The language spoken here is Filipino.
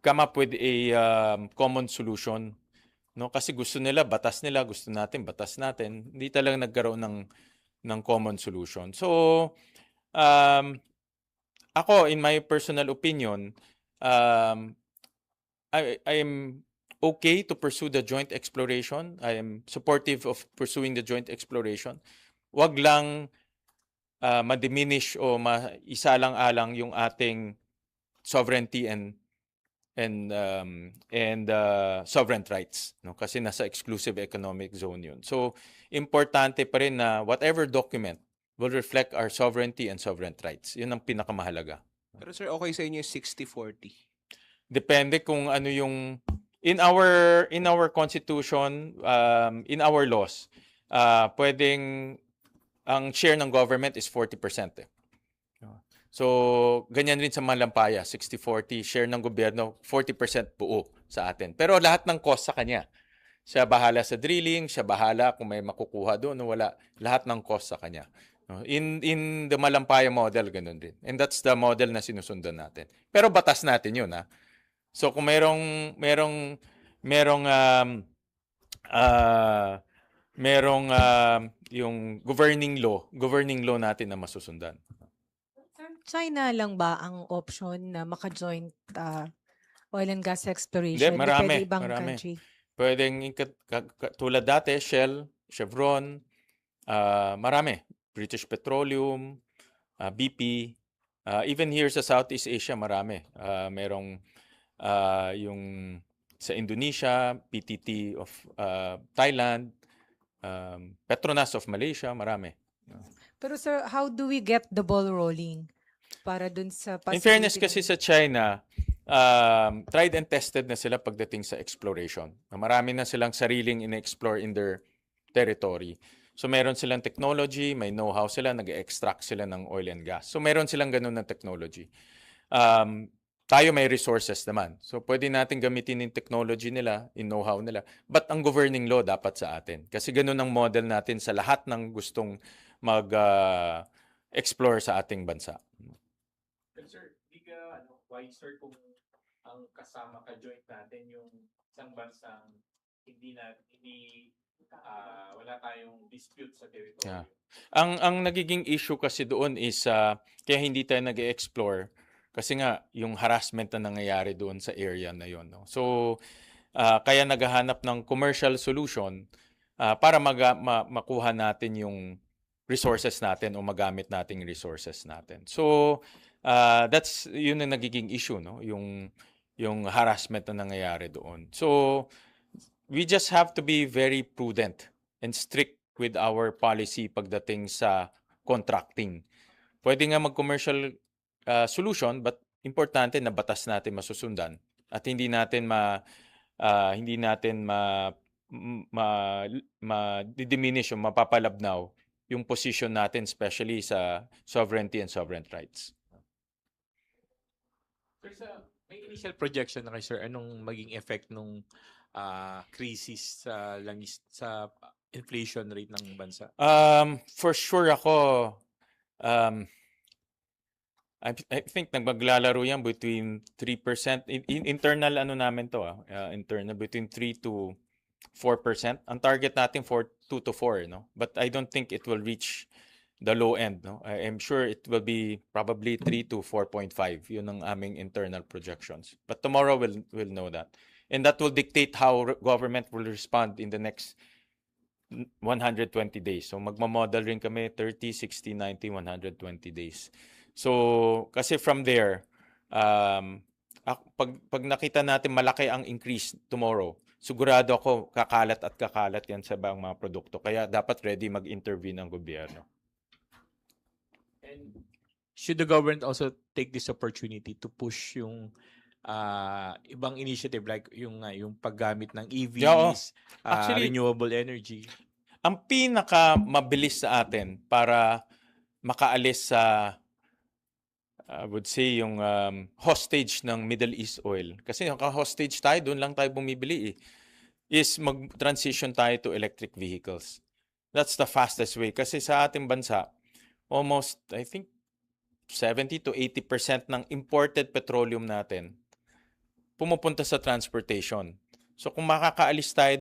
come up with a common solution, no? Kasi gusto nila batas nila, gusto natin batas natin. Hindi talaga nagkaroon ng common solution. So um, ako, in my personal opinion, um, I am okay to pursue the joint exploration. I am supportive of pursuing the joint exploration. Wag lang ma-diminish o maisalang-alang yung ating sovereignty and sovereign rights, no? Kasi nasa exclusive economic zone yun. So importante pa rin na whatever document will reflect our sovereignty and sovereign rights. Yun ang pinakamahalaga. Pero sir, okay sa inyo yung 60-40? Depende kung ano yung in our constitution, in our laws, pwedeng ang share ng government is 40%. So, ganyan rin sa Malampaya, 60-40 share ng gobyerno, 40% buo sa atin. Pero lahat ng cost sa kanya. Siya bahala sa drilling, siya bahala kung may makukuha doon o wala. Lahat ng cost sa kanya. In the Malampaya model, ganun din. And that's the model na sinusundan natin. Pero batas natin yun, ha? So kung merong yung governing law natin na masusundan. China lang ba ang option na maka-joint oil and gas Hindi, exploration? marami. Depende ibang country. Pwedeng tulad dati, Shell, Chevron, marami. British Petroleum, BP, even here sa Southeast Asia, marami. Merong yung sa Indonesia, PTT of Thailand, Petronas of Malaysia, marami. Pero sir, how do we get the ball rolling para dun sa In fairness possibility kasi ng- sa China, tried and tested na sila pagdating sa exploration. Marami na silang sariling in-explore in their territory. So meron silang technology, may know-how sila, nag-extract sila ng oil and gas. So meron silang ganun na technology. Tayo may resources naman. So pwede natin gamitin yung technology nila, yung know-how nila. But ang governing law dapat sa atin. Kasi ganun ang model natin sa lahat ng gustong mag-explore sa ating bansa. Pero sir, di ka wiser kung ang kasama ka joint natin yung isang bansang wala tayong dispute sa territory. Yeah. Ang nagiging issue kasi doon is kaya hindi tayo nag-explore kasi nga yung harassment na nangyayari doon sa area na yon, no? So kaya naghahanap ng commercial solution para makuha natin yung resources natin o magamit nating resources natin. So that's yun ang nagiging issue, no? Yung harassment na nangyayari doon. So we just have to be very prudent and strict with our policy pagdating sa contracting. Pwede nga mag-commercial solution, but importante na batas natin masusundan at hindi natin diminish o mapapalabnaw yung position natin, especially sa sovereignty and sovereign rights. Sir, may initial projection na kayo, sir, anong maging effect nung crisis sa langis sa inflation rate ng bansa? For sure ako, I think nagmaglalaro yan between 3%. Internal ano namin to, internal between 3 to 4%. Ang target natin 2 to 4, no? But I don't think it will reach the low end, no? I am sure it will be probably 3 to 4.5. Yun ang aming internal projections. But tomorrow we'll know that. And that will dictate how government will respond in the next 120 days. So magma-model rin kami 30, 60, 90, 120 days. So kasi from there, pag nakita natin malaki ang increase tomorrow, sigurado ako kakalat yan sa ibang mga produkto. Kaya dapat ready mag-intervene ang gobyerno. And should the government also take this opportunity to push yung ibang initiative like yung paggamit ng EVs, Actually, renewable energy? Ang pinaka mabilis sa atin para makaalis sa I would say yung hostage ng Middle East oil. Kasi naka-hostage tayo, doon lang tayo bumibili is mag-transition tayo to electric vehicles. That's the fastest way. Kasi sa ating bansa, almost, I think, 70 to 80% ng imported petroleum natin pumupunta sa transportation. So kung makakaalis tayo